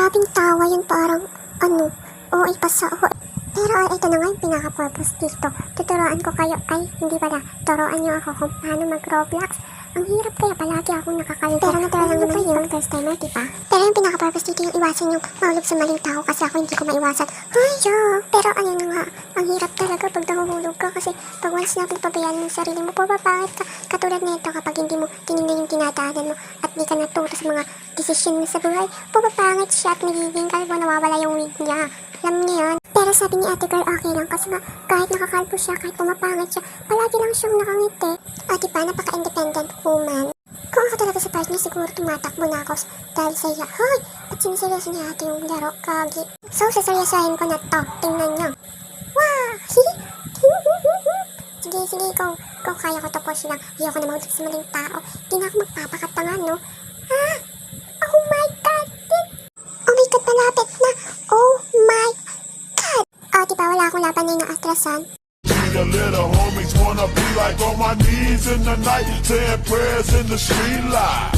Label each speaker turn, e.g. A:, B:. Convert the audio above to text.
A: Grabing tawa yun, parang, OA pa sa OA. Pero ito na nga yung pinaka-purpose dito. Tuturuan ko kayo, hindi pala, turuan nyo ako kung paano mag-Roblox. Ang hirap kaya palagi akong nakakalito. Pero natural lang naman yun, first timer, diba? Pero yung pinaka-purpose dito yung iwasan yung mahulog sa maling tao kasi ako hindi ko maiwasan. Ay, joke! Pero ayun na nga, ang hirap talaga pag nahuhulog ka kasi pag once na pagpabayaan mo sa sarili mo, papapangit ka. Katulad nito kapag hindi mo tinignan yung tinadaanan mo at di ka naturo sa mga desisyon mo sa buhay, papapangit siya at nagiging kalbo, nawawala yung wig niya. Alam niyo yun? Pero sabi ni ate girl, okay lang kasi nga kahit nakakalbo siya, kahit pumapangit siya, palagi lang siyang nakangiti. At diba, napaka-independent woman. Kung ako talaga sa partner, siguro tumatakbo na ako dahil sa iya. Hoy! Ba't siniseryoso niya ate yung laro? Kagi. So, saseryosahin ko na to. Tingnan niyo. Wow! Sige, ikaw. Ikaw kaya ko to po silang. Ayoko na mahulog sa maling tao. Di na ako magpapakatanga, no? Ah! Oh my God! Oh my God, malapit na! Oh my God! Oh, diba wala akong laban na yung naastrasan?
B: The little homies wanna be like on my knees in the night, saying prayers in the street light.